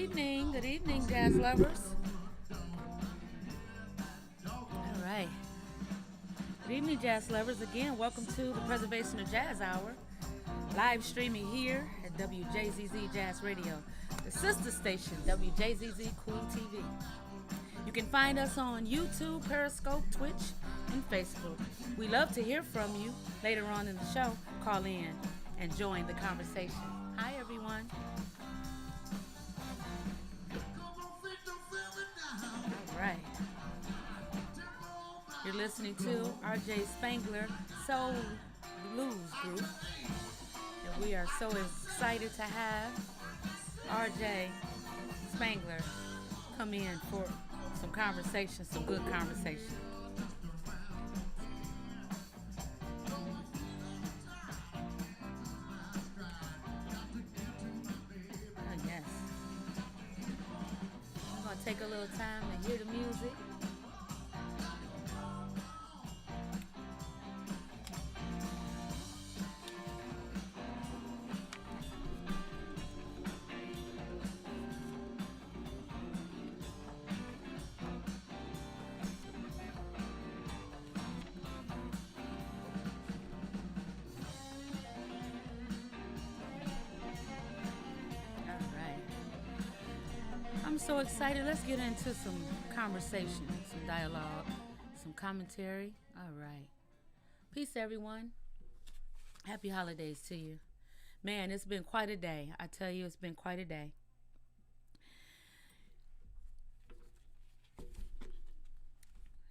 Good evening, jazz lovers. All right. Good evening, jazz lovers. Again, welcome to the Preservation of Jazz Hour, live streaming here at WJZZ Jazz Radio, the sister station, WJZZ Cool TV. You can find us on YouTube, Periscope, Twitch, and Facebook. We love to hear from you later on in the show. Call in and join the conversation. Hi, everyone. All right. You're listening to RJ Spangler Soul Blues Group. And we are so excited to have RJ Spangler come in for some conversation, some good conversation. Yes. I'm going to take a little time to hear the music. I'm so excited. Let's get into some conversation, some dialogue, some commentary. All right. Peace, everyone. Happy holidays to you. Man, it's been quite a day. I tell you, it's been quite a day.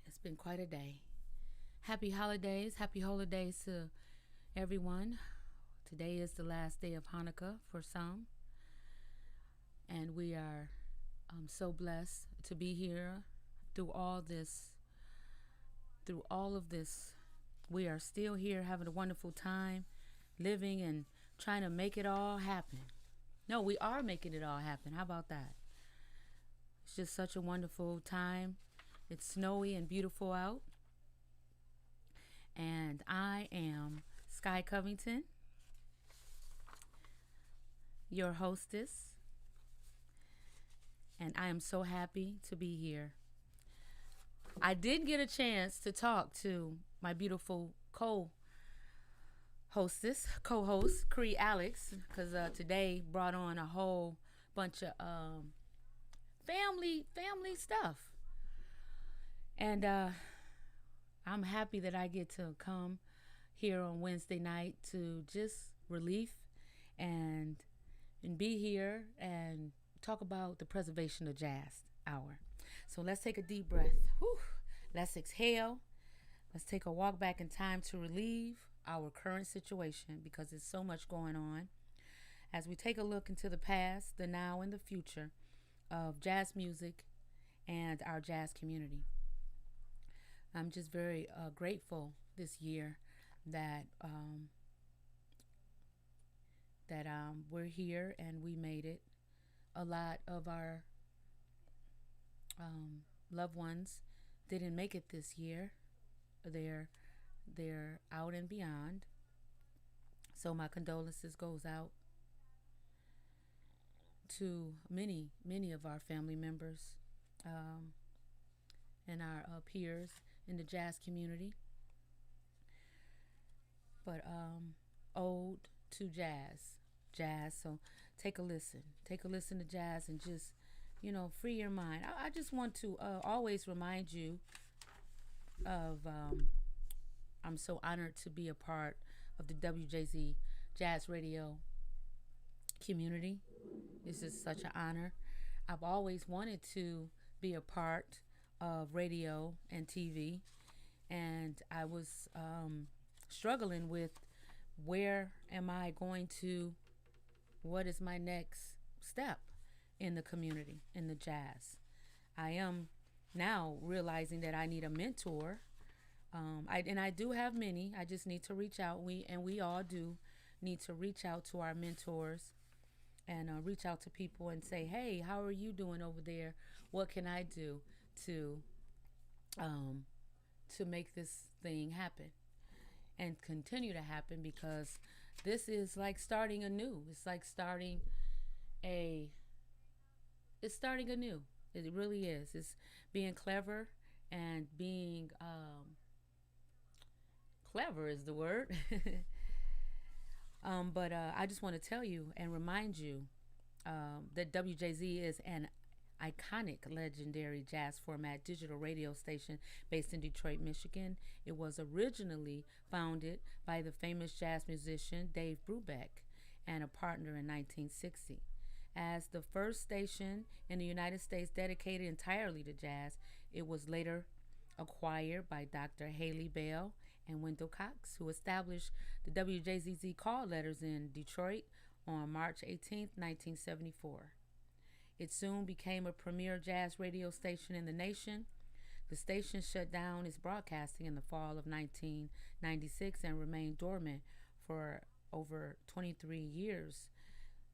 It's been quite a day. Happy holidays. Happy holidays to everyone. Today is the last day of Hanukkah for some. And we are I'm so blessed to be here through all this. Through all of this, we are still here having a wonderful time, living and trying to make it all happen. No, we are making it all happen. How about that? It's just such a wonderful time. It's snowy and beautiful out. And I am Sky Covington, your hostess. And I am so happy to be here. I did get a chance to talk to my beautiful co-host, Cree Alex, because today brought on a whole bunch of family stuff. And I'm happy that I get to come here on Wednesday night to just relief and be here and talk about the preservation of jazz hour. So let's take a deep breath. Whew. Let's exhale. Let's take a walk back in time to relieve our current situation because there's so much going on. As we take a look into the past, the now, and the future of jazz music and our jazz community. I'm just very grateful this year that we're here and we made it. A lot of our loved ones didn't make it this year. They're out and beyond. So my condolences goes out to many of our family members and our peers in the jazz community. But ode to jazz. So take a listen to jazz and just, free your mind. I just want to always remind you of, I'm so honored to be a part of the WJZ Jazz Radio community. This is such an honor. I've always wanted to be a part of radio and TV, and I was struggling with where am I going to, what is my next step in the community, in the jazz. I am now realizing that I need a mentor. I do have many. I just need to reach out. We all do need to reach out to our mentors and reach out to people and say, hey, how are you doing over there? What can I do to make this thing happen and continue to happen? Because this is like starting anew. It's like starting a it's starting anew. It really is. It's being clever and being clever is the word. But I just want to tell you and remind you that WJZ is an iconic, legendary jazz format digital radio station based in Detroit, Michigan. It was originally founded by the famous jazz musician Dave Brubeck and a partner in 1960. As the first station in the United States dedicated entirely to jazz, it was later acquired by Dr. Haley Bell and Wendell Cox, who established the WJZZ call letters in Detroit on March 18, 1974. It soon became a premier jazz radio station in the nation. The station shut down its broadcasting in the fall of 1996 and remained dormant for over 23 years.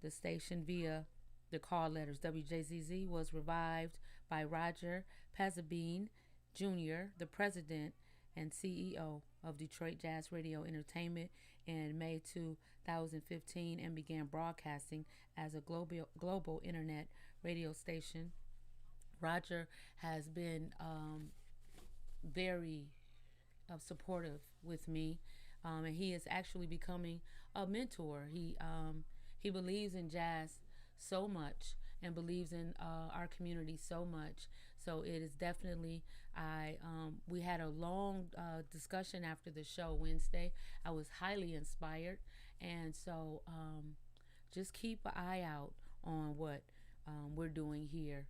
The station, via the call letters WJZZ, was revived by Roger Pazabine Jr., the president and CEO of Detroit Jazz Radio Entertainment, in May 2015, and began broadcasting as a global internet radio station. Roger has been very supportive with me, and he is actually becoming a mentor. He believes in jazz so much and believes in our community so much. So it is definitely, we had a long discussion after the show Wednesday. I was highly inspired, and so just keep an eye out on what we're doing here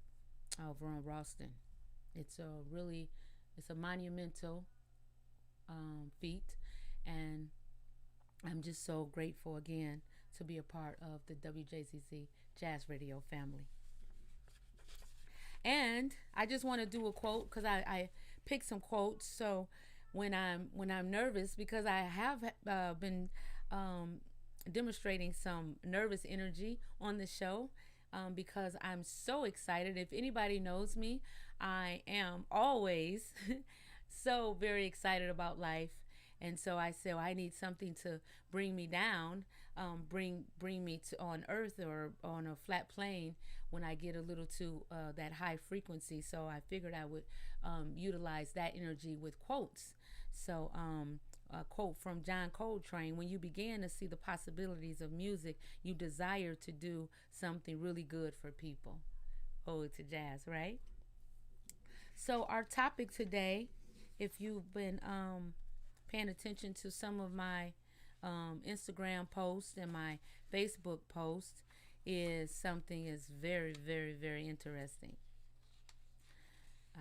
over on Ralston. It's a monumental feat, and I'm just so grateful again to be a part of the WJZZ Jazz Radio family. And I just want to do a quote because I picked some quotes. So when I'm nervous, because I have been demonstrating some nervous energy on the show, because I'm so excited. If anybody knows me, I am always so very excited about life. And so I said, well, I need something to bring me down, bring me to on earth or on a flat plane when I get a little too that high frequency. So I figured I would utilize that energy with quotes. So a quote from John Coltrane: when you begin to see the possibilities of music, you desire to do something really good for people. Ode to jazz, right? So our topic today, if you've been paying attention to some of my Instagram posts and my Facebook posts, is something is very, very, very interesting.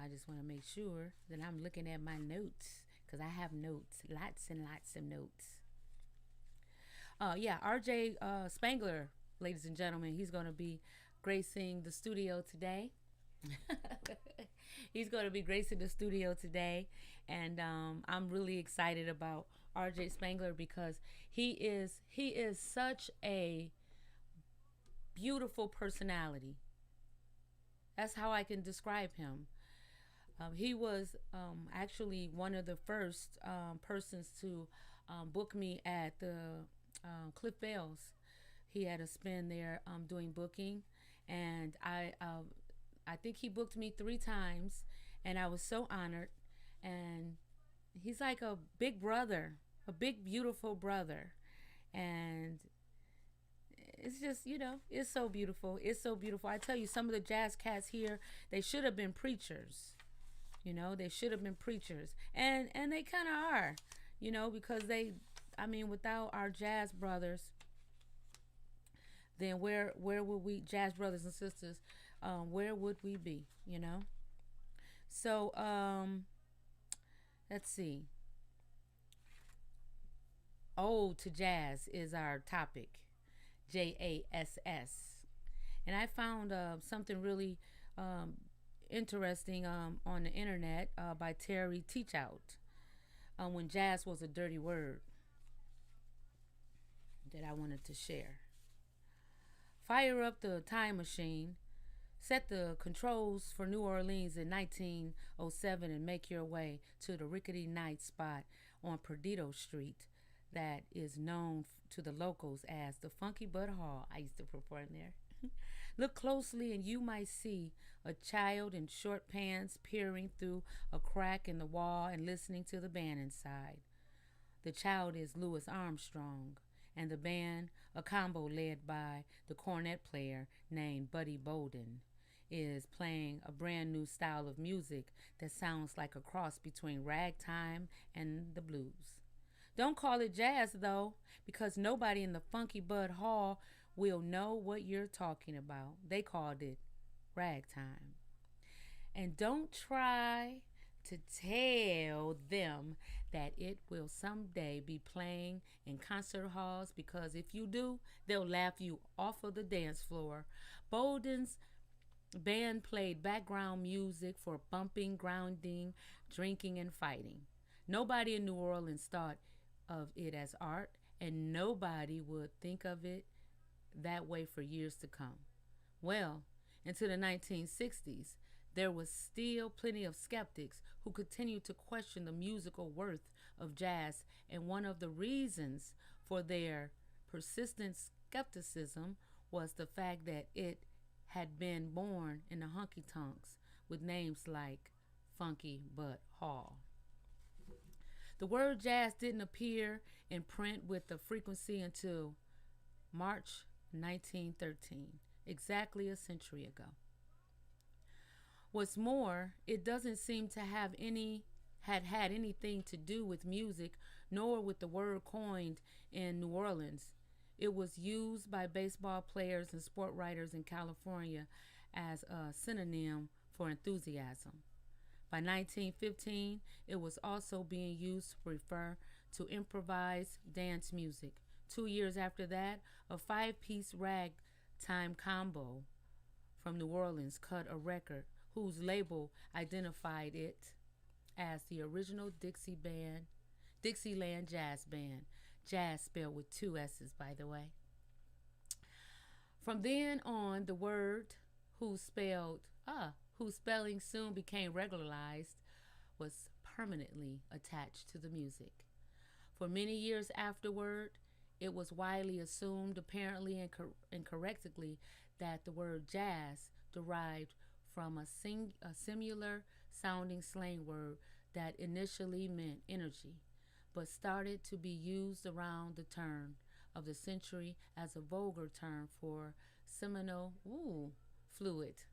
I just want to make sure that I'm looking at my notes because I have notes, lots and lots of notes. RJ Spangler, ladies and gentlemen, he's going to be gracing the studio today. He's going to be gracing the studio today, and I'm really excited about RJ Spangler because he is such a beautiful personality. That's how I can describe him. He was actually one of the first persons to book me at the Cliff Bell's. He had a spin there doing booking, and I think he booked me 3 times, and I was so honored. And he's like a big brother, a big, beautiful brother. And it's just, it's so beautiful. It's so beautiful. I tell you, some of the jazz cats here, they should have been preachers. They should have been preachers. And they kind of are, because without our jazz brothers, then where would we, jazz brothers and sisters, where would we be, So, let's see. Ode to Jazz is our topic. JASS. And I found something really interesting on the internet by Terry Teachout, when jazz was a dirty word, that I wanted to share. Fire up the time machine, set the controls for New Orleans in 1907, and make your way to the rickety night spot on Perdido Street that is known to the locals as the Funky Bud Hall. I used to perform there. Look closely, and you might see a child in short pants peering through a crack in the wall and listening to the band inside. The child is Louis Armstrong, and the band, a combo led by the cornet player named Buddy Bolden, is playing a brand new style of music that sounds like a cross between ragtime and the blues. Don't call it jazz though, because nobody in the Funky Bud Hall will know what you're talking about. They called it ragtime. And don't try to tell them that it will someday be playing in concert halls, because if you do, they'll laugh you off of the dance floor. Bolden's band played background music for bumping, grounding, drinking, and fighting. Nobody in New Orleans thought of it as art, and nobody would think of it that way for years to come. Well, into the 1960s, there was still plenty of skeptics who continued to question the musical worth of jazz, and one of the reasons for their persistent skepticism was the fact that it had been born in the honky tonks with names like Funky Bud Hall. The word jazz didn't appear in print with the frequency until March 1913, exactly a century ago. What's more, it doesn't seem to have had anything to do with music, nor with the word coined in New Orleans. It was used by baseball players and sport writers in California as a synonym for enthusiasm. By 1915, it was also being used to refer to improvised dance music. 2 years after that, a five-piece ragtime combo from New Orleans cut a record whose label identified it as the original Dixieland Jazz Band. Jazz spelled with two S's, by the way. From then on, the word whose spelling soon became regularized was permanently attached to the music. For many years afterward, it was widely assumed, apparently incorrectly, that the word jazz derived from a similar sounding slang word that initially meant energy, but started to be used around the turn of the century as a vulgar term for seminal fluid.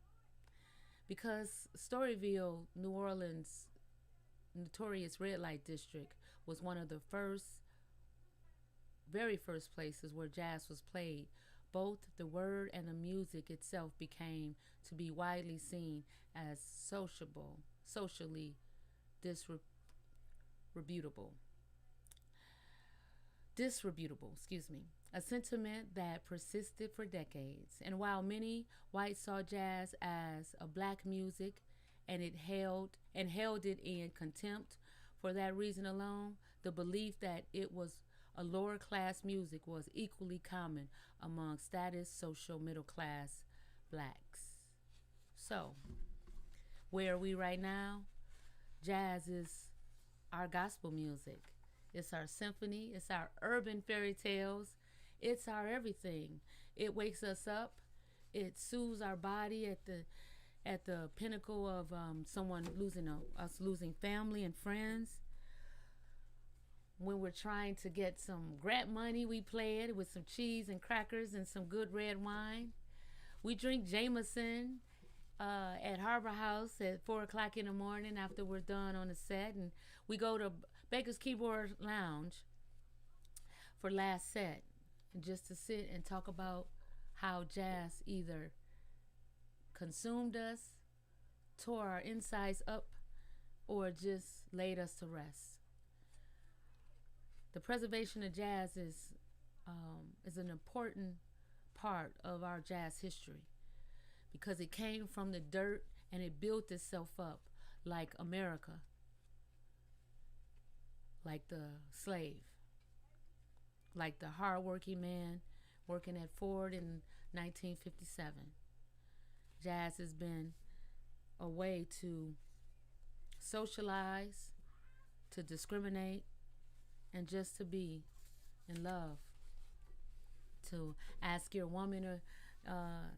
Because Storyville, New Orleans' notorious red light district, was one of the very first places where jazz was played, both the word and the music itself became to be widely seen as socially disreputable. A sentiment that persisted for decades. And while many whites saw jazz as a black music and held it in contempt for that reason alone, the belief that it was a lower class music was equally common among status social middle class blacks. So, where are we right now? Jazz is our gospel music. It's our symphony. It's our urban fairy tales. It's our everything. It wakes us up. It soothes our body at the pinnacle of someone us losing family and friends. When we're trying to get some grant money, we play it with some cheese and crackers and some good red wine. We drink Jameson at Harbor House at 4 o'clock in the morning after we're done on the set, and we go to Baker's Keyboard Lounge for last set, just to sit and talk about how jazz either consumed us, tore our insides up, or just laid us to rest. The preservation of jazz is an important part of our jazz history, because it came from the dirt and it built itself up like America, like the slave, like the hardworking man working at Ford in 1957. Jazz has been a way to socialize, to discriminate, and just to be in love. To ask your woman Uh,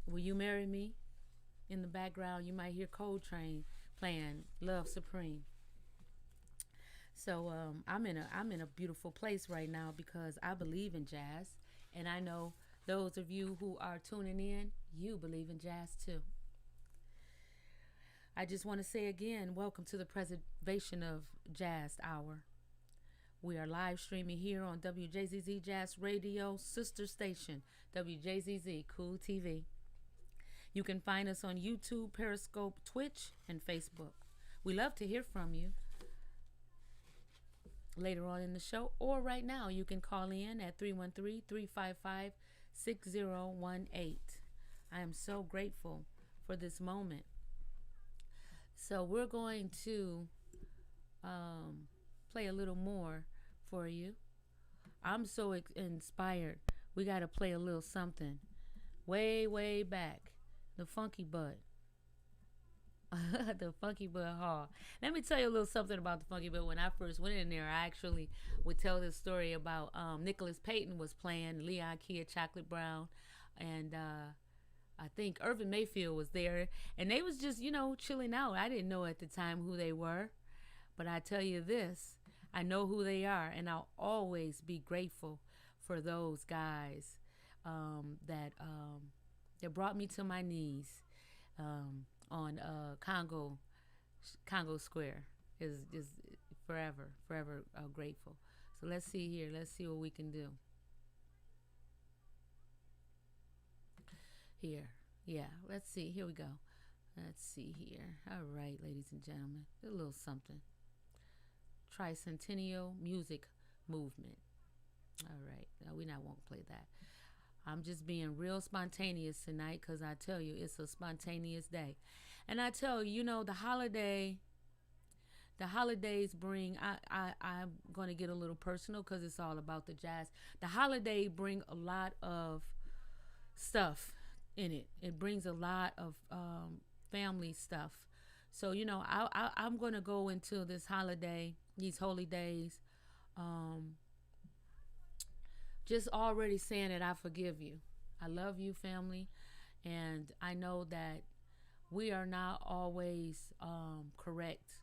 Will You Marry Me? In the background, you might hear Coltrane playing Love Supreme. So I'm in a beautiful place right now because I believe in jazz, and I know those of you who are tuning in, you believe in jazz too. I just want to say again, welcome to the Preservation of Jazz Hour. We are live streaming here on WJZZ Jazz Radio sister station, WJZZ Cool TV. You can find us on YouTube, Periscope, Twitch, and Facebook. We love to hear from you later on in the show or right now. You can call in at 313-355-6018. I am so grateful for this moment. So we're going to play a little more for you. I'm so inspired. We got to play a little something way, way back. The Funky Bud. The Funky Bud Hall. Let me tell you a little something about the Funky Bud. When I first went in there, I actually would tell this story about Nicholas Payton was playing, Leon Key, Chocolate Brown, and I think Irvin Mayfield was there, and they was just, chilling out. I didn't know at the time who they were, but I tell you this, I know who they are, and I'll always be grateful for those guys that brought me to my knees on Congo Square. Is forever grateful. So let's see here. Let's see what we can do. Here. Yeah, let's see. Here we go. Let's see here. All right, ladies and gentlemen. A little something. Tricentennial Music Movement. All right. No, we not won't play that. I'm just being real spontaneous tonight because I tell you, it's a spontaneous day. And I tell you, the holidays bring, I'm going to get a little personal because it's all about the jazz. The holiday bring a lot of stuff in it. It brings a lot of family stuff. So, I'm going to go into this holiday, these holy days, just already saying that I forgive you. I love you, family. And I know that we are not always correct.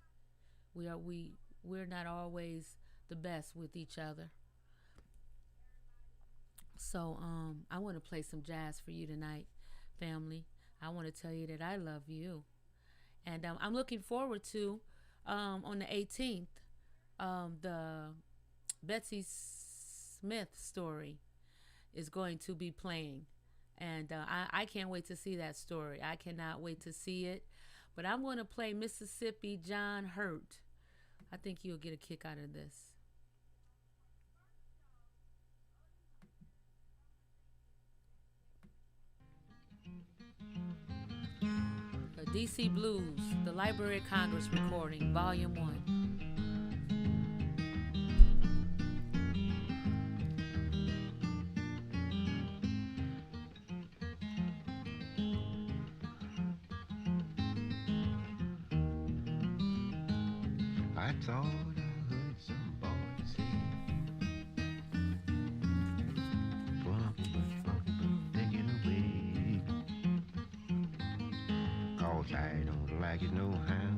We're not always the best with each other. So I want to play some jazz for you tonight, family. I want to tell you that I love you. And I'm looking forward to, on the 18th, the Betsy Smith story is going to be playing. And I can't wait to see that story. I cannot wait to see it. But I'm going to play Mississippi John Hurt. I think you'll get a kick out of this. The DC Blues, the Library of Congress recording, Volume 1. I thought I heard somebody say, funky, but thinking away. 'Cause I don't like it no how.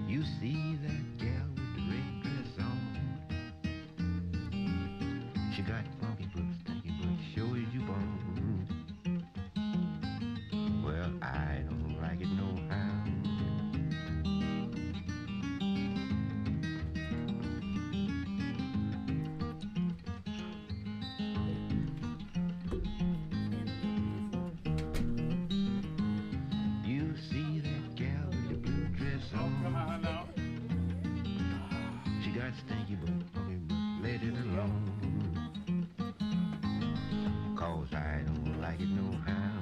You see that gal with the red dress on? She got funky but stinky but sure as you born. Well, I don't like it no how. You see that gal with the blue dress on? Come on now. She got stinky but funky but let it alone. 'Cause I don't like it no how.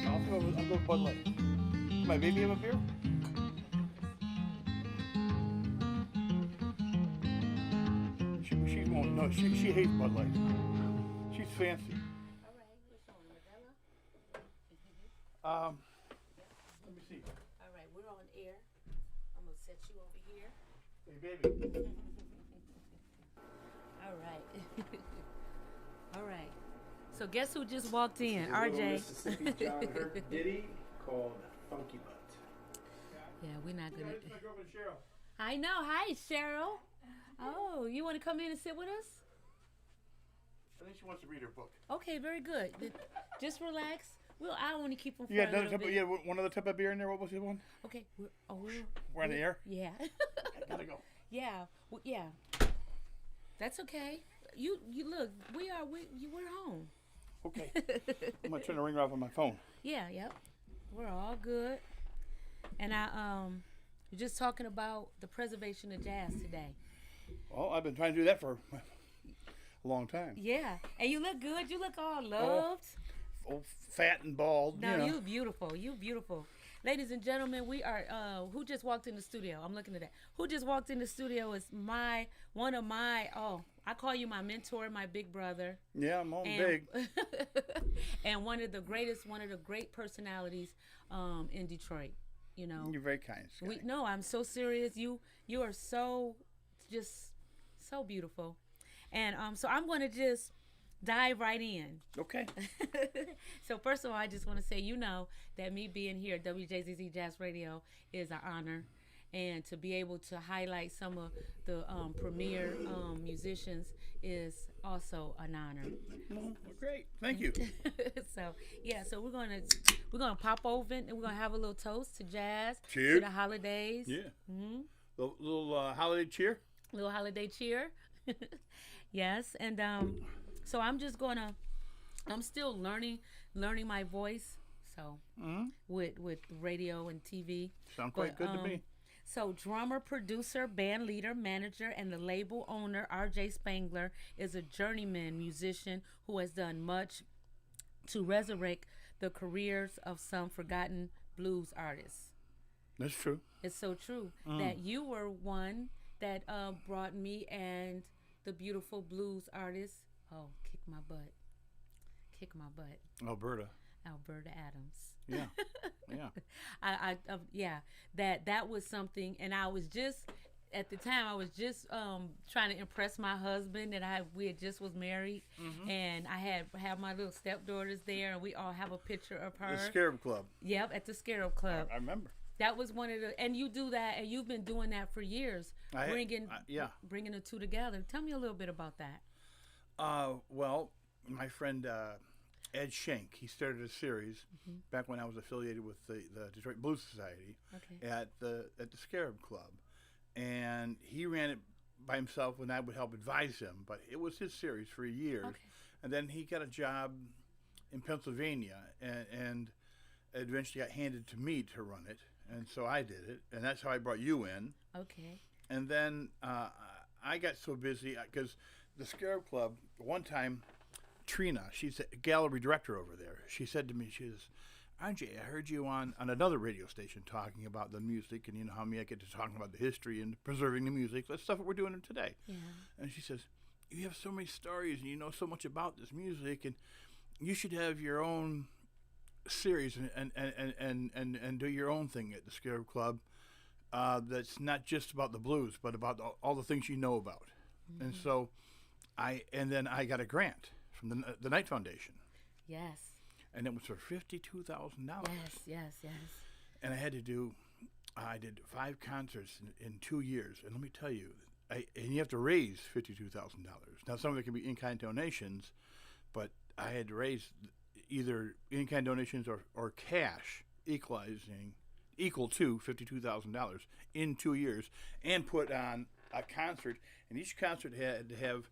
I'll go with Bud Light. My baby have a beer? She won't. No, she hates Bud Light. She's fancy. All right, which one? Let me see. All right, we're on air. I'm gonna set you over here. Hey, baby. All right. All right. So guess who just walked in? This is a little RJ. Mississippi John Hurt ditty called Funky Butt. Yeah, we're not Yeah, gonna. this is my girlfriend Cheryl. I know. Hi, Cheryl. Oh, you want to come in and sit with us? I think she wants to read her book. Okay, very good. Just relax. I want to keep them for Yeah, a little bit. one other type of beer in there. What was the one? Okay. We're on the air. Yeah. I gotta go. Yeah. Yeah. That's okay. You look. We're home. Okay. I'm gonna turn the ringer off on my phone. Yeah. Yep. We're all good. And we're just talking about the preservation of jazz today. Well, I've been trying to do that for a long time. Yeah. And you look good. You look all loved. Oh, fat and bald. No, you know. you beautiful. You beautiful. Ladies and gentlemen, we are, who just walked in the studio? I'm looking at that. Who just walked in the studio is one of my, I call you my mentor, my big brother. Yeah, I'm all big. And one of the great personalities in Detroit, you know. You're very kind, Sky. No, I'm so serious. You are so, just so beautiful. And so I'm going to just dive right in. Okay. So first of all, I just want to say, that me being here at WJZZ Jazz Radio is an honor, and to be able to highlight some of the premier musicians is also an honor. Well, great. Thank you. So we're gonna pop over and we're gonna have a little toast to jazz, Cheers. to the holidays. Yeah. Little holiday cheer. Little holiday cheer. Yes, and so I'm still learning my voice. So with radio and TV. Sound quite good to me. So drummer, producer, band leader, manager, and the label owner, R.J. Spangler, is a journeyman musician who has done much to resurrect the careers of some forgotten blues artists. That's true. It's so true that you were one that brought me and the beautiful blues artist. Oh, kick my butt. Alberta Adams. Yeah. Yeah. That was something, and I was just at the time trying to impress my husband that we had just was married, and I had my little stepdaughters there, and we all have a picture of her. The Scarab Club. Yep, at the Scarab Club. I remember. That was one of the, and you do that, and you've been doing that for years, bringing the two together. Tell me a little bit about that. Well, my friend Ed Schenk, he started a series back when I was affiliated with the Detroit Blues Society at the Scarab Club, and he ran it by himself when I would help advise him. But it was his series for years, and then he got a job in Pennsylvania, and eventually got handed to me to run it, and so I did it, and that's how I brought you in. Okay. And then I got so busy because the Scarab Club, one time, Trina, she's a gallery director over there. She said to me, she says, RJ, I heard you on another radio station talking about the music, and you know how me I get to talking about the history and preserving the music. That's stuff that we're doing today. Yeah. And she says, you have so many stories and you know so much about this music, and you should have your own series and do your own thing at the Scarab Club. That's not just about the blues, but about all the things you know about. And so then I got a grant from the Knight Foundation. Yes. And it was for $52,000. Yes. And I did 5 concerts in 2 years. And let me tell you, and you have to raise $52,000. Now, some of it can be in-kind donations, but I had to raise either in-kind donations or cash equal to $52,000 in 2 years, and put on a concert. And each concert had to have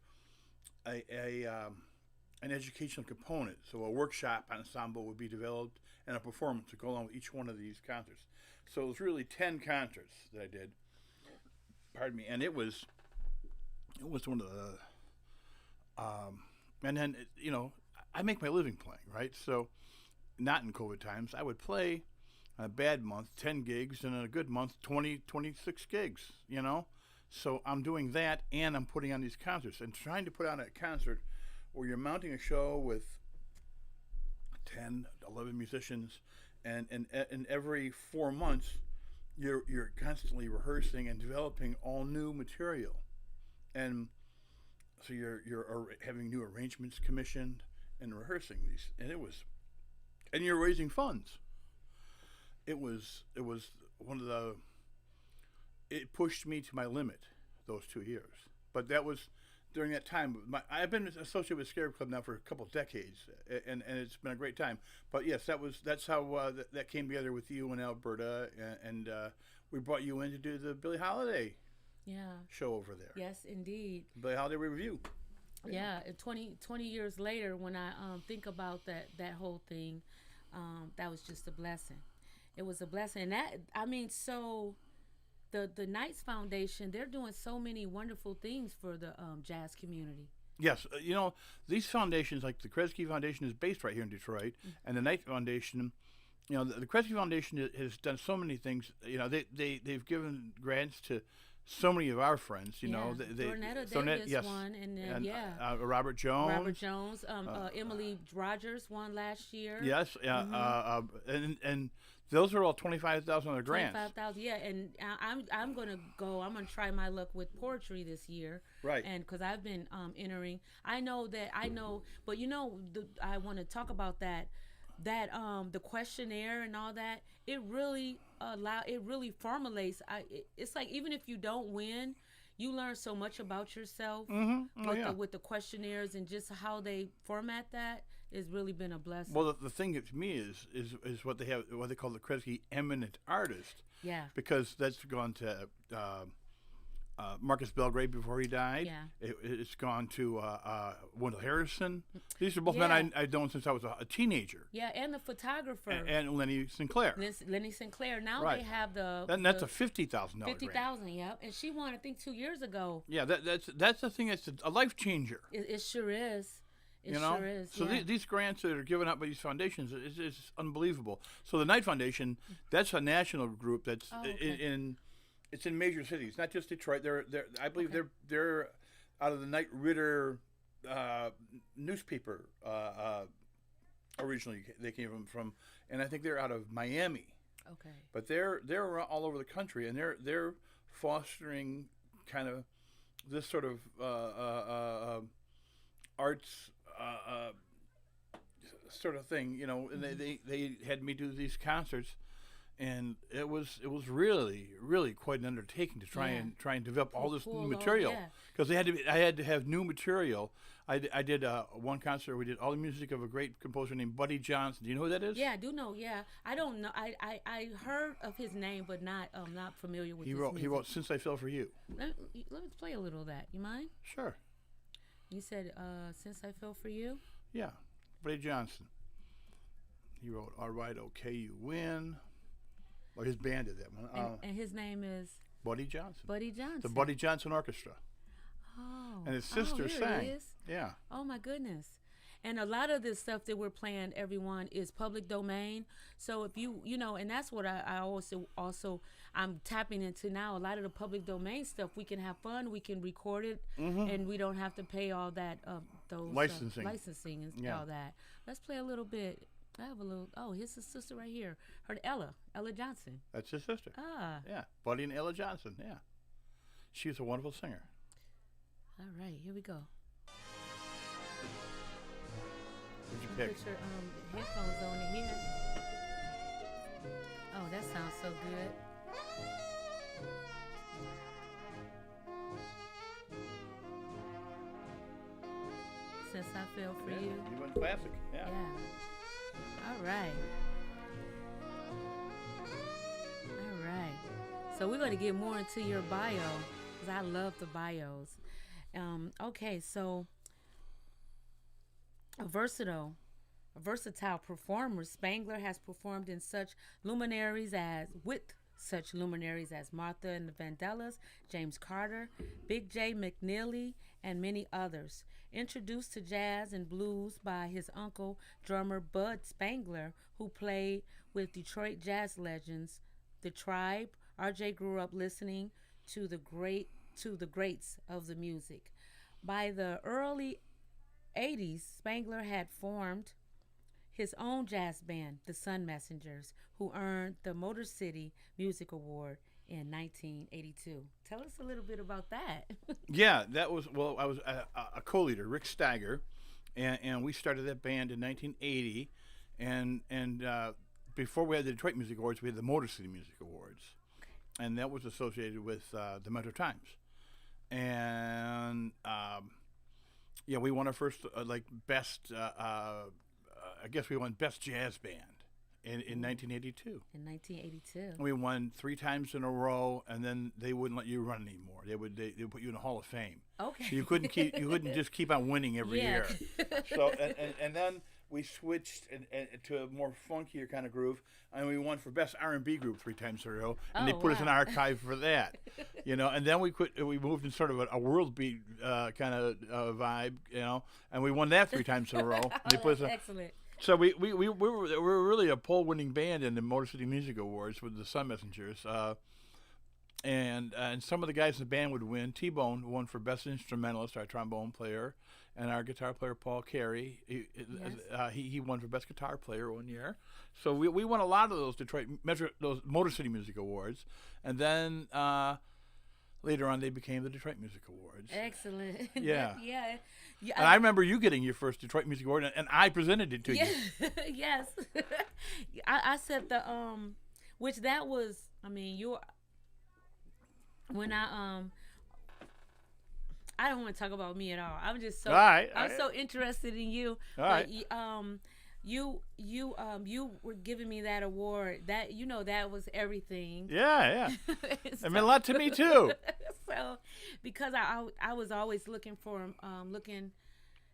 an educational component. So a workshop ensemble would be developed and a performance to go along with each one of these concerts. So it was really 10 concerts that I did. Pardon me. And it was one of the, and then, I make my living playing, right? So not in COVID times. I would play on a bad month, 10 gigs, and in a good month, 20, 26 gigs, So I'm doing that, and I'm putting on these concerts. And trying to put on a concert where you're mounting a show with 10, 11 musicians, and every 4 months, you're constantly rehearsing and developing all new material, and so you're having new arrangements commissioned and rehearsing these, and you're raising funds. It was one of the it pushed me to my limit those 2 years, but that was during that time. I've been associated with Scarab Club now for a couple of decades, and it's been a great time. But yes, that's how that came together with you and Alberta, and we brought you in to do the Billie Holiday show over there. Yes, indeed. Billie Holiday Review. Yeah, 20 years later, when I think about that whole thing, that was just a blessing. It was a blessing. And that, I mean, so the Knights Foundation, they're doing so many wonderful things for the jazz community. Yes, these foundations, like the Kresge Foundation, is based right here in Detroit, and the Knight Foundation, the Kresge Foundation has done so many things. They've given grants to so many of our friends. Thornetta Davis yes, won, and Robert Jones. Robert Jones, Emily Rogers won last year. Yes, and those are all $25,000 grants. 25,000, yeah. And I'm gonna try my luck with poetry this year. Right. And because I've been entering, I know, but I want to talk about that the questionnaire and all that. It really formulates. It's like, even if you don't win, you learn so much about yourself with the questionnaires, and just how they format that has really been a blessing. Well, the thing to me is what they call the Kresge Eminent Artist. Yeah. Because that's gone to Marcus Belgrade before he died. Yeah. It's gone to Wendell Harrison. These are both men I've known since I was a teenager. Yeah, and the photographer. And Lenny Sinclair. Lenny Sinclair. Now right. They have and that's a $50,000 grant. $50,000, yep. And she won, I think, 2 years ago. Yeah, that's the thing. That's a life changer. It sure is. It sure is. So these grants that are given out by these foundations is unbelievable. So the Knight Foundation, that's a national group that's it's in major cities, not just Detroit. I believe they're out of the Knight Ridder newspaper. Originally, they came from, and I think they're out of Miami. Okay. But they're all over the country, and they're fostering kind of this sort of arts sort of thing, and they had me do these concerts. And it was really, really quite an undertaking to try and develop all this new material, because I had to have new material. I did one concert. We did all the music of a great composer named Buddy Johnson. Do you know who that is? Yeah, I do know. Yeah, I don't know. I heard of his name, but not familiar with. He wrote "Since I Fell for You." Let me play a little of that. You mind? Sure. You said "Since I Fell for You." Yeah, Buddy Johnson. He wrote "All Right, Okay, You Win." Or his band did that one. And his name is? Buddy Johnson. Buddy Johnson. The Buddy Johnson Orchestra. Oh. And his sister sang. It is. Yeah. Oh, my goodness. And a lot of this stuff that we're playing, everyone, is public domain. So if and that's what I also I'm tapping into now. A lot of the public domain stuff, we can have fun, we can record it, and we don't have to pay all that, those licensing and all that. Let's play a little bit. I have a little. Oh, here's his sister right here. Her Ella Johnson. That's his sister. Ah. Yeah, Buddy and Ella Johnson. Yeah, she was a wonderful singer. All right, here we go. What'd you pick? Put your headphones on to hear. Oh, that sounds so good. Since I Fell for You. You went classic. Yeah. All right. So we're going to get more into your bio, because I love the bios. Okay, so a versatile performer, Spangler has performed with such luminaries as Martha and the Vandellas, James Carter, Big J McNeely, and many others. Introduced to jazz and blues by his uncle, drummer Bud Spangler, who played with Detroit jazz legends, The Tribe. RJ grew up listening to the greats of the music. By the early 80s, Spangler had formed his own jazz band, the Sun Messengers, who earned the Motor City Music Award in 1982. Tell us a little bit about that. Yeah, that was I was a co-leader, Rick Steiger, and we started that band in 1980, and before we had the Detroit Music Awards, we had the Motor City Music Awards, and that was associated with the Metro Times, and yeah, we won our first best. I guess we won best jazz band in 1982. In 1982. We won 3 times in a row, and then they wouldn't let you run anymore. They would put you in the Hall of Fame. Okay. So you couldn't just keep on winning every year. So and then we switched to a more funkier kind of groove, and we won for best R&B group 3 times in a row, and they put us in archive for that, And then we moved in sort of a world beat kind of vibe, and we won that 3 times in a row. They put us Excellent. So we were really a poll-winning band in the Motor City Music Awards with the Sun Messengers, and some of the guys in the band would win. T-Bone won for best instrumentalist, our trombone player, and our guitar player Paul Carey. He won for best guitar player one year. So we won a lot of those those Motor City Music Awards, and then later on they became the Detroit Music Awards. Excellent. Yeah. Yeah. And I remember you getting your first Detroit Music Award, and I presented it to you. Yes. I said which that was. I mean, when I don't want to talk about me at all. I'm just so I'm so interested in you. All right. You were giving me that award. That that was everything. Yeah. It meant a lot to me too. So, because I was always looking for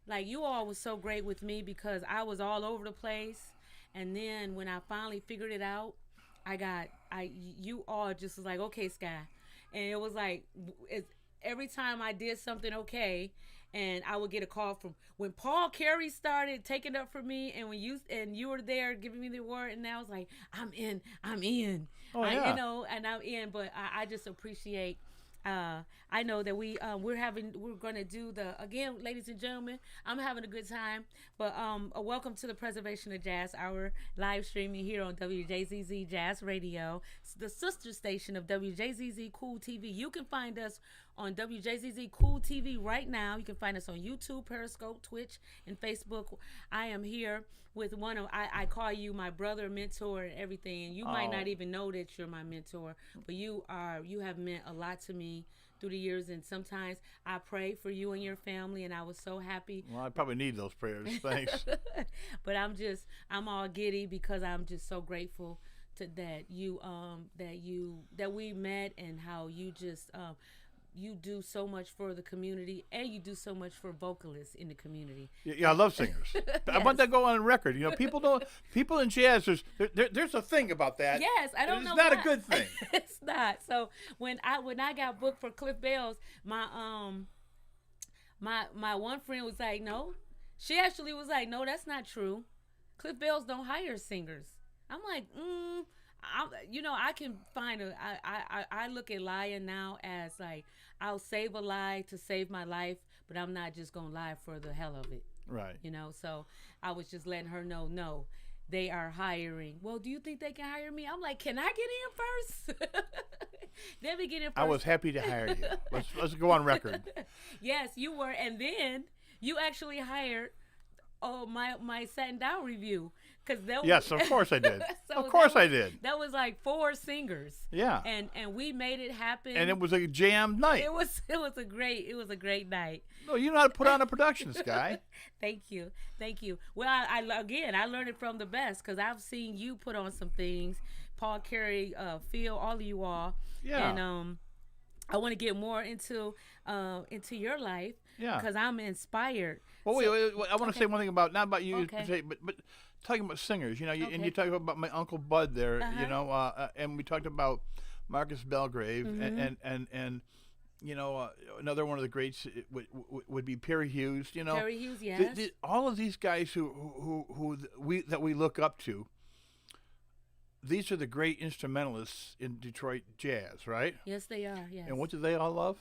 like you all was so great with me because I was all over the place, and then when I finally figured it out, you all just was like, okay, Sky, and it was like every time I did something okay, and I would get a call from when Paul Carey started taking up for me, and when you were there giving me the award, and I was like, I'm in. Oh, yeah. And I'm in. But I just appreciate. I know that we're going to do again, ladies and gentlemen, I'm having a good time, but welcome to the Preservation of Jazz Hour live streaming here on WJZZ Jazz Radio, the sister station of WJZZ Cool TV. You can find us on WJZZ Cool TV right now. You can find us on YouTube, Periscope, Twitch, and Facebook. I am here with I call you my brother, mentor, and everything. And you might not even know that you're my mentor, but you have meant a lot to me through the years. And sometimes I pray for you and your family, and I was so happy. Well, I probably need those prayers. Thanks. But I'm all giddy because I'm just so grateful to that we met, and how you just you do so much for the community, and you do so much for vocalists in the community. Yeah, I love singers. Yes. I want that to go on record. People in jazz, there's a thing about that. Yes, I don't know. It's not a good thing. It's not. So when I got booked for Cliff Bell's, my one friend was like, no. She actually was like, no, that's not true. Cliff Bell's don't hire singers. I'm like, I can find I look at lying now as like, I'll save a lie to save my life, but I'm not just gonna lie for the hell of it. Right. So I was just letting her know, no, they are hiring. Well, do you think they can hire me? I'm like, can I get in first? Let me get in first. I was happy to hire you. Let's go on record. Yes, you were, and then you actually hired my Satin Down review. Yes, of course I did. Of course I did. That was like 4 singers. Yeah. And we made it happen. And it was a jam night. It was a great night. No, you know how to put on a production, Sky. Thank you. Well, I learned it from the best, because I've seen you put on some things. Paul Carey, Phil, all of you all. Yeah. And I want to get more into your life. Yeah. Because I'm inspired. Well, wait, I want to say one thing about, not about you, okay. but talking about singers, okay. and you talk about my Uncle Bud there, and we talked about Marcus Belgrave, mm-hmm. and another one of the greats would be Perry Hughes. Perry Hughes, yes. All of these guys who we look up to. These are the great instrumentalists in Detroit jazz, right? Yes, they are. Yes. And what do they all love?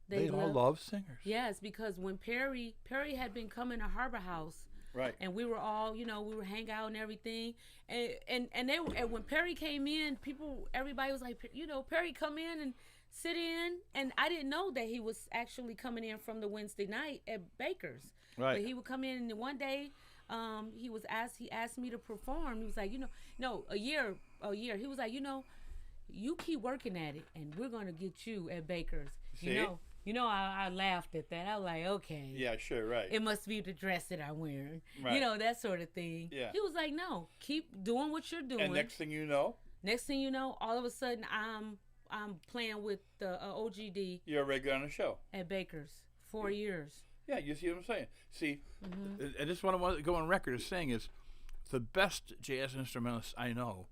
They all love singers. Yes, because when Perry had been coming to Harbor House Right. And we were all, you know, we were hang out and everything. And when Perry came in, everybody was like, you know, Perry come in and sit in. And I didn't know that he was actually coming in from the Wednesday night at Baker's. Right. But he would come in, and one day, he asked me to perform. He was like, you know, no, a year. He was like, you know, you keep working at it, and we're gonna get you at Baker's. See? You know, I laughed at that. I was like, okay. Yeah, sure, right. It must be the dress that I'm wearing. Right. You know, that sort of thing. Yeah. He was like, no, keep doing what you're doing. And next thing you know, all of a sudden, I'm playing with the OGD you're a regular on the show. at Baker's 4 years. Yeah, you see what I'm saying? See, and this is what I want to go on record as saying is the best jazz instrumentalists I know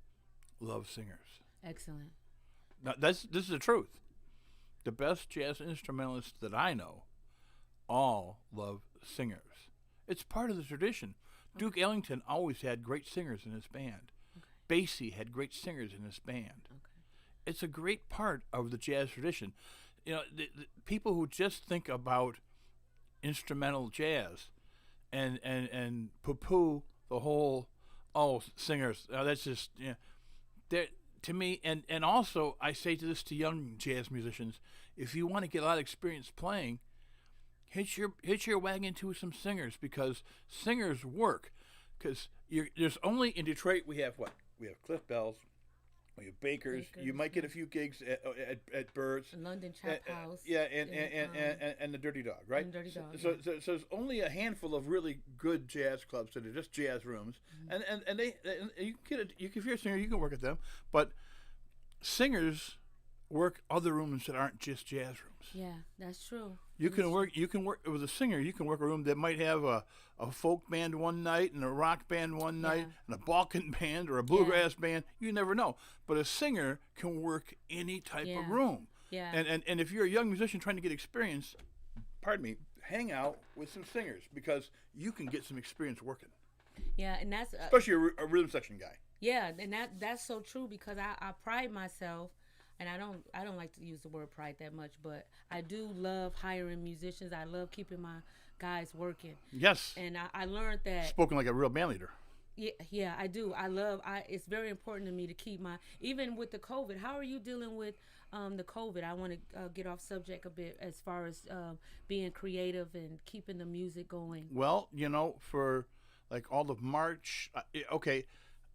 love singers. Excellent. Now, this is the truth. The best jazz instrumentalists that I know all love singers. It's part of the tradition. Okay. Duke Ellington always had great singers in his band. Okay. Basie had great singers in his band. Okay. It's a great part of the jazz tradition. You know, the people who just think about instrumental jazz and poo-poo the whole, singers, that's just, you know, to me, and also I say to young jazz musicians, if you want to get a lot of experience playing, hitch your wagon to some singers, because singers work. Because there's only in Detroit we have Cliff Bell's, we have Baker's. You might get a few gigs at Bird's, London Chop House. Yeah, and the Dirty Dog, right? Dirty Dog. So there's only a handful of really good jazz clubs that are just jazz rooms, and you can if you're a singer, you can work at them, but singers work other rooms that aren't just jazz rooms. Yeah, that's true. You can work with a singer. You can work a room that might have a folk band one night and a rock band one night and a Balkan band or a bluegrass band. You never know. But a singer can work any type of room. Yeah. And if you're a young musician trying to get experience, hang out with some singers, because you can get some experience working. Yeah, and that's especially a rhythm section guy. Yeah, and that's so true, because I pride myself. And I don't like to use the word pride that much, but I do love hiring musicians. I love keeping my guys working. Yes. And I learned that. Spoken like a real band leader. Yeah, I do. It's very important to me to keep even with the COVID. How are you dealing with the COVID? I want to get off subject a bit as far as being creative and keeping the music going. Well, you know, for like all of March,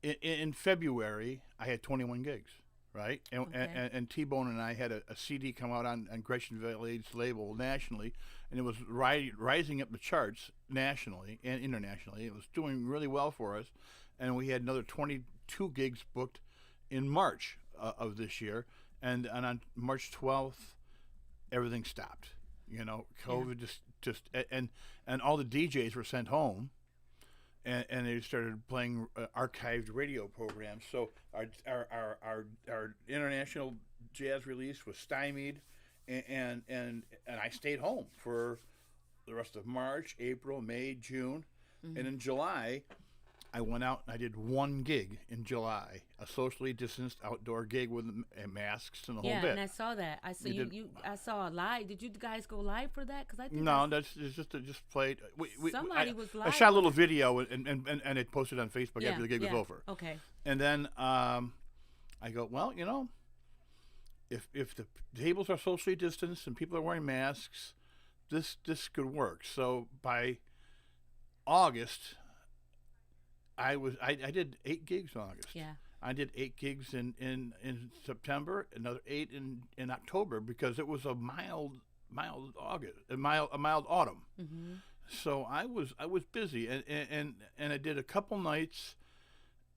in February, I had 21 gigs. Right, and T-Bone and I had a CD come out on Gresham Village's label nationally, and it was rising up the charts nationally and internationally. It was doing really well for us, and we had another 22 gigs booked in March of this year, and on March 12th, everything stopped. You know, COVID just and all the DJs were sent home. And they started playing archived radio programs. So our international jazz release was stymied, and I stayed home for the rest of March, April, May, June, and in July, I went out and I did one gig in July, a socially distanced outdoor gig with masks and the whole bit. Yeah, and I saw that. I saw I saw a live. Did you guys go live for that? Because I think it's just played. Somebody was live. I shot a little video and it posted on Facebook after the gig was over. Okay. And then I go, well, you know, if the tables are socially distanced and people are wearing masks, this could work. So by August, I did 8 gigs in August. Yeah. I did 8 gigs in September, another 8 in October, because it was a mild autumn. Mm-hmm. So I was busy, and I did a couple nights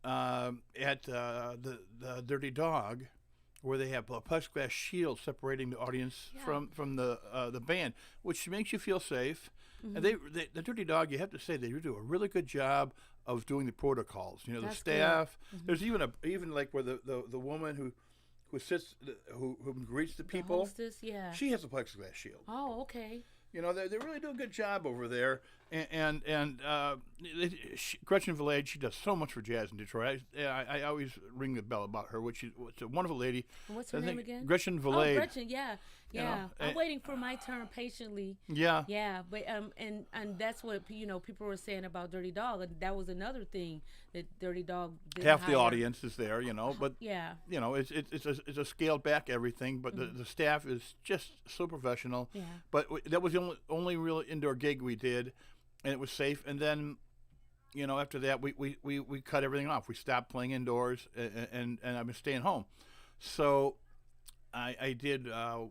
at the Dirty Dog, where they have a plexiglass shield separating the audience from the band, which makes you feel safe. Mm-hmm. And the Dirty Dog, you have to say, they do a really good job of doing the protocols. You know, the staff. Mm-hmm. There's even like where the woman who sits who greets the people. The hostess, yeah. She has a plexiglass shield. Oh, okay. You know, they really do a good job over there. Gretchen Villade, she does so much for jazz in Detroit. I always ring the bell about her, which is a wonderful lady. And what's her name again? Gretchen Oh, Villade. Gretchen, yeah. You know, I'm waiting for my turn patiently. Yeah. Yeah, but and that's what people were saying about Dirty Dog, and that was another thing that Dirty Dog didn't Half the hire. audience is there, but Yeah. it's a scaled back everything, but the staff is just so professional. Yeah. But that was the only real indoor gig we did, and it was safe. And then, after that we cut everything off. We stopped playing indoors, and I've been staying home. So I did a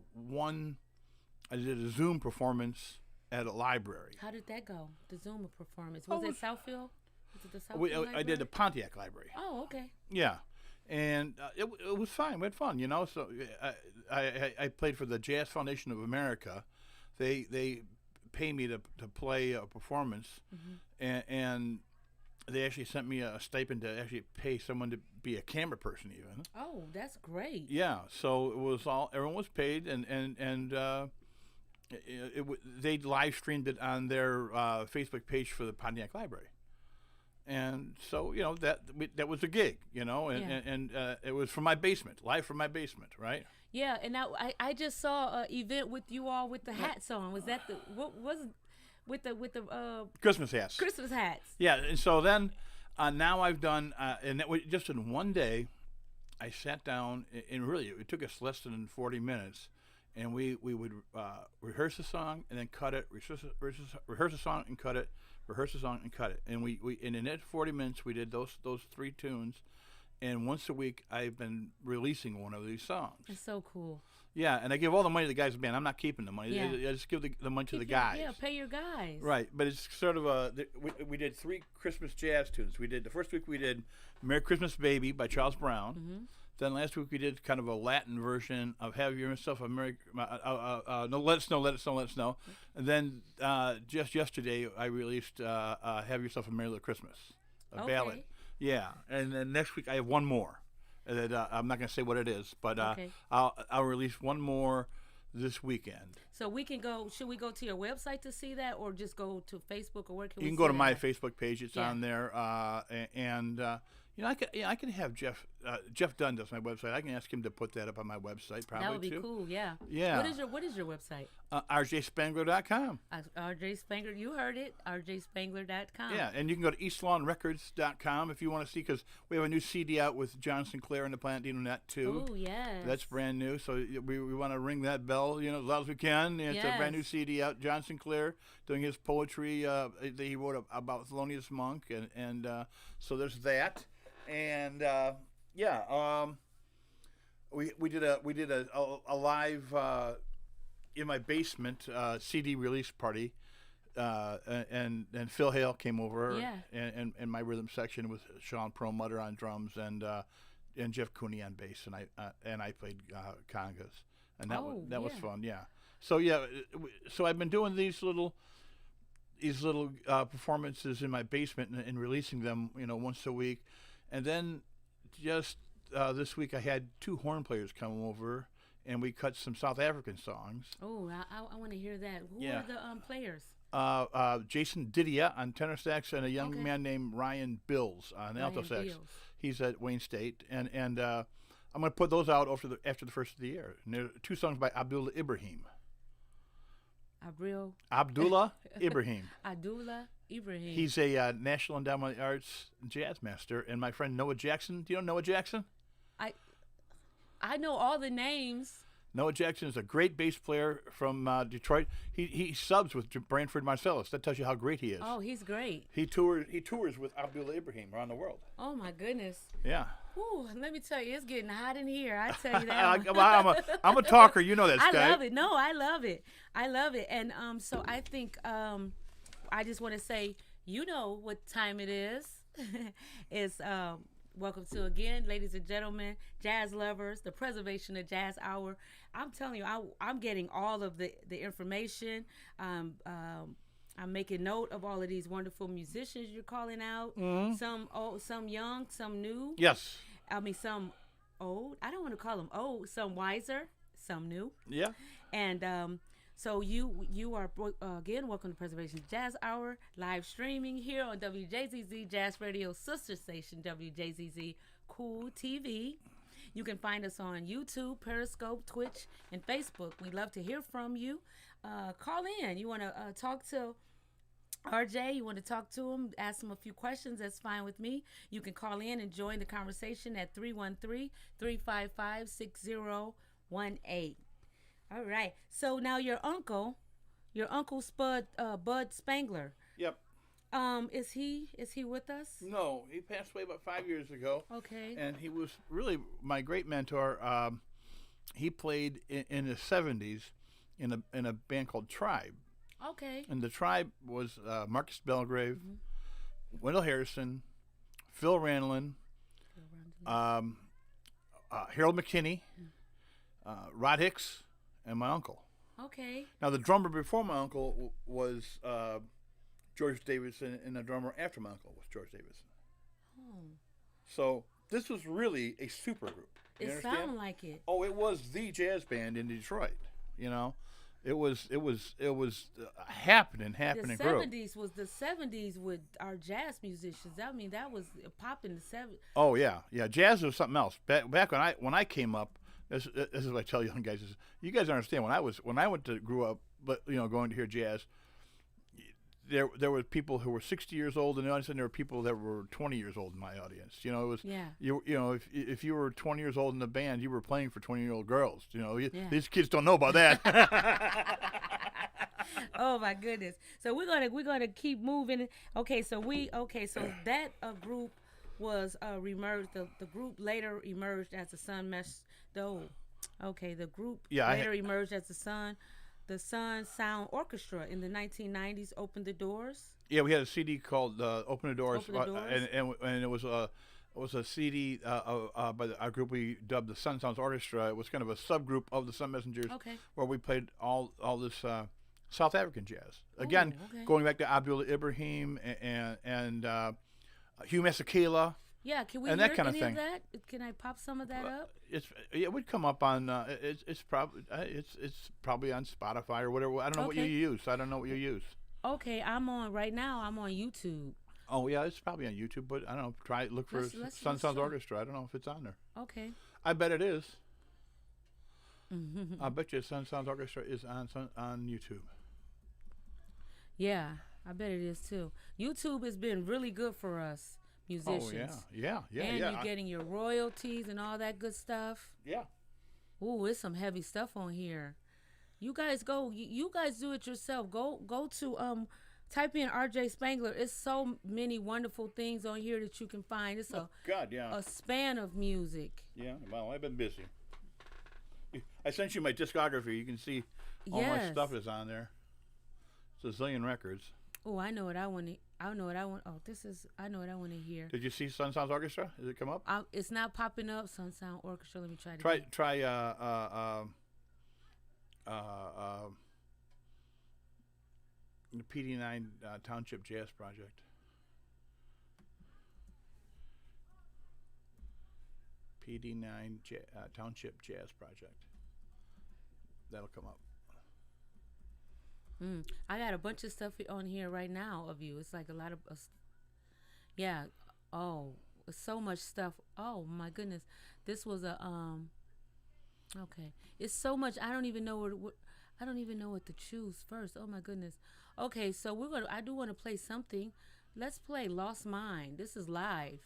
Zoom performance at a library. How did that go? The Zuma performance. Was it Southfield? Was it the Southfield Library? I did the Pontiac Library. Oh, okay. Yeah, and it was fine. We had fun, So I played for the Jazz Foundation of America. They pay me to play a performance, and they actually sent me a stipend to actually pay someone to be a camera person even. Oh, that's great. Yeah, so it was everyone was paid, and they live streamed it on their Facebook page for the Pontiac Library. And so, that was a gig, and it was from my basement, live from my basement, right? Yeah, and now I just saw an event with you all with the hats on. Was that what was it? With the Christmas hats. Christmas hats. Yeah, and so then now I've done, and that was just in one day, I sat down, and really it took us less than 40 minutes, and we would rehearse a song and then cut it, rehearse a song and cut it, rehearse a song and cut it, and we and in that 40 minutes we did those 3 tunes, and once a week I've been releasing one of these songs. It's so cool. Yeah, and I give all the money to the guys in the band. I'm not keeping the money. Yeah. I just give the money to the guys. Yeah, pay your guys. Right, but it's sort of we did 3 Christmas jazz tunes. We did the first week we did "Merry Christmas, Baby" by Charles Brown. Mm-hmm. Then last week we did kind of a Latin version of "Have Yourself a Merry." No, let it snow, let it snow, let it snow. And then just yesterday I released "Have Yourself a Merry Little Christmas," a ballad. Yeah, and then next week I have one more. That I'm not going to say what it is, but I'll release one more this weekend. So we can go. Should we go to your website to see that, or just go to Facebook, or where can we? You can see go to that my at? Facebook page. It's on there, and I can have Jeff. Jeff Dunn does my website. I can ask him to put that up on my website. Probably That would be too. cool. Yeah. Yeah. What is your website? RJSpangler.com. RJ Spangler. You heard it. RJSpangler.com. Yeah, and you can go to eastlawnrecords.com if you want to see, because we have a new CD out with John Sinclair and the Planet Dino Net too. Oh yes. That's brand new, so we want to ring that bell, as loud as we can. It's a brand new CD out. John Sinclair doing his poetry that he wrote about Thelonious Monk, and so there's that, and we did a live in my basement CD release party. And Phil Hale came over, and my rhythm section with Sean Perlmutter on drums and Jeff Cooney on bass, and I played congas, and that was fun. Yeah. So I've been doing these little performances in my basement and releasing them, once a week, and then just this week I had 2 horn players come over. And we cut some South African songs. Oh, I want to hear that. Who are the players? Jason Didia on tenor sax, and a young man named Ryan Bills on alto sax. Bills. He's at Wayne State, and I'm going to put those out after the first of the year. And there are 2 songs by Abdullah Ibrahim. Abdullah Ibrahim. Abdullah Ibrahim. He's a National Endowment of the Arts jazz master, and my friend Noah Jackson. Do you know Noah Jackson? I know all the names. Noah Jackson is a great bass player from Detroit. He subs with Branford Marsalis. That tells you how great he is. Oh, he's great. He tours with Abdullah Ibrahim around the world. Oh my goodness. Yeah. Ooh, let me tell you, it's getting hot in here. I tell you that. I'm a talker. You know that, Sky. I love it. No, I love it. I love it. And so I think I just want to say, you know what time it is. It's welcome to, again, ladies and gentlemen, jazz lovers, the Preservation of Jazz Hour. I'm telling you, I'm getting all of the information. I'm making note of all of these wonderful musicians you're calling out. Mm-hmm. Some old, some young, some new. Yes. I mean, some old. I don't want to call them old. Some wiser, some new. Yeah. And So you are again welcome to Preservation Jazz Hour live streaming here on WJZZ Jazz Radio sister station WJZZ Cool TV. You can find us on YouTube, Periscope, Twitch, and Facebook. We'd love to hear from you. Call in. You want to talk to RJ, you want to talk to him, ask him a few questions, that's fine with me. You can call in and join the conversation at 313-355-6018. All right. So now your uncle Bud Spangler. Yep. Is he with us? No, he passed away about 5 years ago. Okay. And he was really my great mentor. He played in the 70s in a band called Tribe. Okay. And the Tribe was Marcus Belgrave, Wendell Harrison, Phil Randlin, Harold McKinney, Rod Hicks, and my uncle. Okay. Now, the drummer before my uncle was George Davidson, and the drummer after my uncle was George Davidson. Oh. So this was really a super group. You It understand? sounded like it. Oh, it was the jazz band in Detroit. You know, it was a happening The group. 70s with our jazz musicians. I mean, that was popping the 70s. Oh yeah. Jazz was something else. Back when I came up, this is what I tell young guys: is you guys understand when I grew up, but going to hear jazz. There were people who were 60 years old in the audience, and there were people that were 20 years old in my audience. It was if you were 20 years old in the band, you were playing for 20-year-old girls. These kids don't know about that. Oh my goodness! So we're gonna keep moving. Okay, so that group was remerged. The group later emerged as the Sun Mesh. The group later emerged as the Sun Sound Orchestra in the 1990s. Opened the doors. Yeah, we had a CD called "Open the Doors," Open the Doors. And it was a CD by our group we dubbed the Sun Sounds Orchestra. It was kind of a subgroup of the Sun Messengers, where we played all this South African jazz. Again, going back to Abdullah Ibrahim and Hugh Masekela. Yeah, can we and hear that kind any of thing? of that? Can I pop some of that up? It would come up on it's probably on Spotify or whatever. I don't know what you use. I don't know what you use. Okay, I'm on YouTube. Oh yeah, it's probably on YouTube, but I don't know. Look for Sun Sounds Orchestra. I don't know if it's on there. Okay. I bet it is. I bet you Sun Sounds Orchestra is on YouTube. Yeah, I bet it is too. YouTube has been really good for us musicians. Oh yeah. And you're getting your royalties and all that good stuff. Yeah. Ooh, it's some heavy stuff on here. You guys do it yourself. Go to type in RJ Spangler. It's so many wonderful things on here that you can find. It's a span of music. Yeah, well, I've been busy. I sent you my discography. You can see all my stuff is on there. It's a zillion records. Oh, I know what I want. I know what I want to hear. Did you see Sun Sounds Orchestra? Did it come up? It's not popping up. Sun Sound Orchestra. Let me try to try the PD9 Township Jazz Project. PD9 Township Jazz Project. That'll come up. I got a bunch of stuff on here right now of you. It's like a lot of, so much stuff. Oh my goodness, this was a okay. It's so much. I don't even know what to choose first. Oh my goodness. Okay, so I do want to play something. Let's play "Lost Mind." This is live.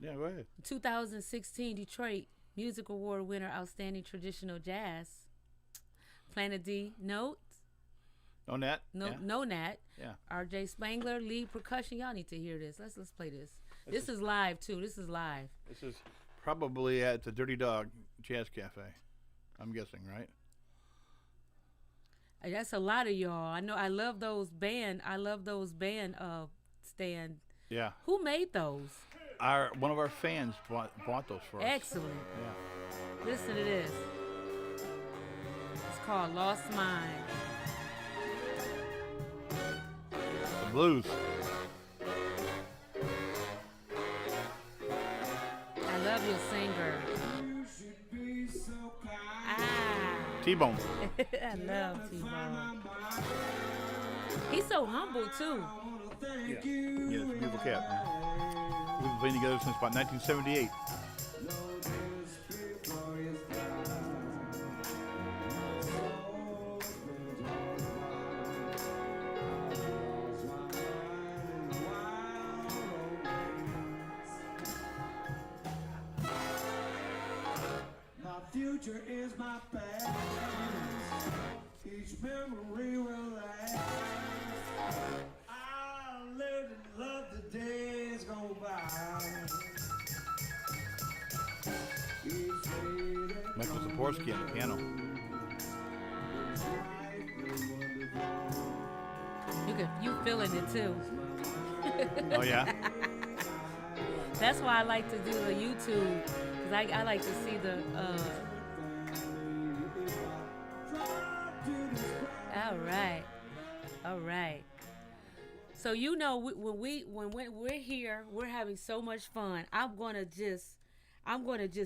Yeah, go ahead. 2016 Detroit Music Award winner, Outstanding Traditional Jazz. Planet D notes. No Nat. No Nat. Yeah. RJ Spangler, lead percussion. Y'all need to hear this. Let's play this. This is live too. This is live. This is probably at the Dirty Dog Jazz Cafe. I'm guessing, right? That's a lot of y'all. I know. I love those band stand. Yeah. Who made those? One of our fans bought those for us. Excellent. Yeah. Listen to this. It's called "Lost Mind." The blues. I love your singer. Ah. T-Bone. I love T-Bone. He's so humble too. Yeah, it's a beautiful cat. We've been playing together since about 1978. Future is my past. Each memory will last. I live and love the days go by. Michael Zaporsky on the piano. You feeling it too. Oh yeah. That's why I like to do the YouTube. I like to see the. All right. So when we're here, we're having so much fun. I'm gonna just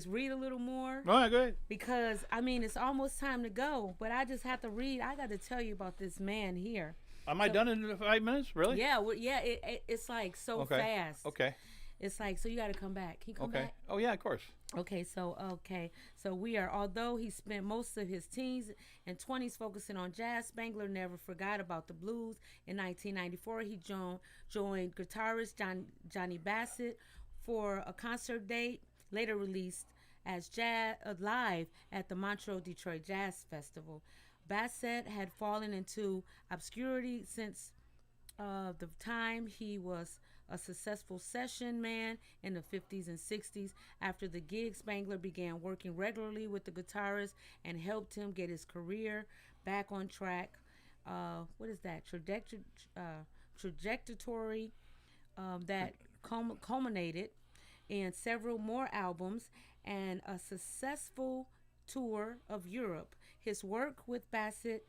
read a little more. All right, go ahead. Because it's almost time to go, but I just have to read. I got to tell you about this man here. Am I done in 5 minutes? Really? Yeah. It's like so fast. Okay. It's like, so you got to come back. Can you come back? Oh yeah, of course. Okay, so although he spent most of his teens and 20s focusing on jazz, Spangler never forgot about the blues. In 1994, he joined guitarist Johnny Bassett for a concert date, later released as Jazz Live at the Montreux Detroit Jazz Festival. Bassett had fallen into obscurity since the time he was a successful session man in the 50s and 60s. After the gig, Spangler began working regularly with the guitarist and helped him get his career back on track. What is that? Trajectory that culminated in several more albums and a successful tour of Europe. His work with Bassett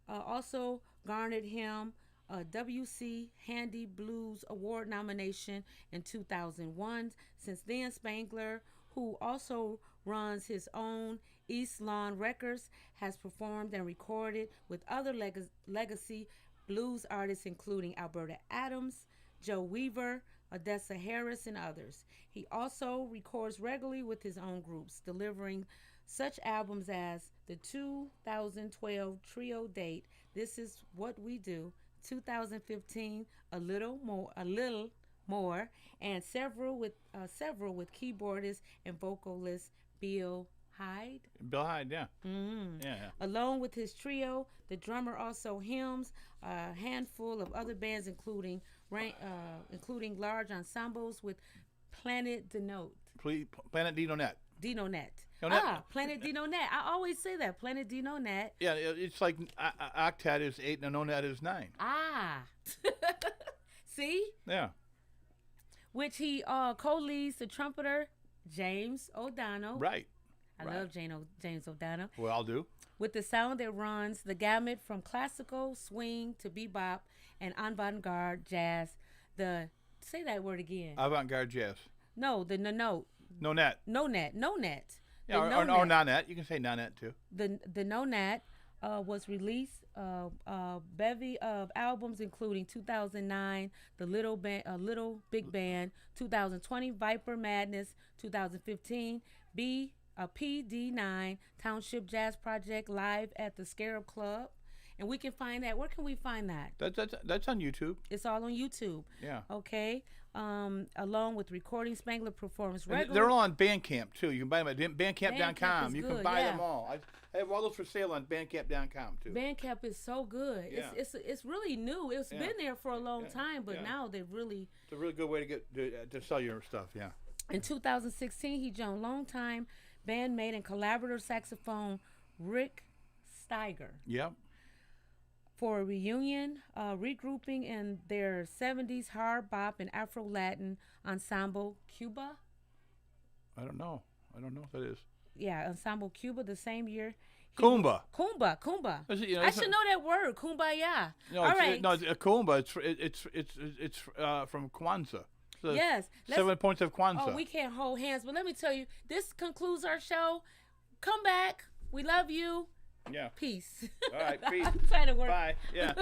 also garnered him a W.C. Handy Blues Award nomination in 2001. Since then, Spangler, who also runs his own East Lawn Records, has performed and recorded with other legacy blues artists including Alberta Adams, Joe Weaver, Odessa Harris, and others. He also records regularly with his own groups, delivering such albums as the 2012 trio date, This Is What We Do, 2015, a little more, and several with keyboardist and vocalist Bill Hyde. Bill Hyde, yeah. Mm-hmm. Yeah. Along with his trio, the drummer also hymns a handful of other bands, including large ensembles with Planet Denote. Planet Dinonet. Dinonet. Net. Planet Dinonet. I always say that. Planet Dinonet. Yeah, it's like octet is 8 and a nonet is 9. Ah. See? Yeah. Which he co-leads the trumpeter James O'Donnell. Right. I love James O'Donnell. Well, I'll do. With the sound that runs the gamut from classical, swing to bebop and avant-garde jazz. Say that word again. Avant-garde jazz. No, the note. Nonet. Nonet. Yeah, or nonet. You can say nonet too. The nonet was released bevy of albums including 2009 The Little Big Band, 2020 Viper Madness, 2015 PD9 Township Jazz Project live at the Scarab Club. And we can find that. Where can we find that? That's on YouTube. It's all on YouTube. Yeah. Okay. Along with recording, Spangler performs regularly. They're all on Bandcamp too. You can buy them at Bandcamp.com. Bandcamp You good, can buy yeah. them all. I have all those for sale on Bandcamp.com too. Bandcamp is so good. Yeah. It's really new. It's been there for a long time, but now they've really. It's a really good way to get to sell your stuff. Yeah. In 2016, he joined longtime bandmate and collaborator saxophone Rick Steiger. Yep. For a reunion, regrouping in their 70s hard bop and Afro-Latin ensemble Cuba. I don't know what that is. Yeah, ensemble Cuba the same year. Kumba. Kumba. I should know that word. Kumbaya. No, all right. It's a Kumba. It's from Kwanzaa. So yes. 7 points of Kwanzaa. Oh, we can't hold hands, but let me tell you, this concludes our show. Come back. We love you. Yeah. Peace. All right. Peace. I'm trying to work. Bye. Yeah.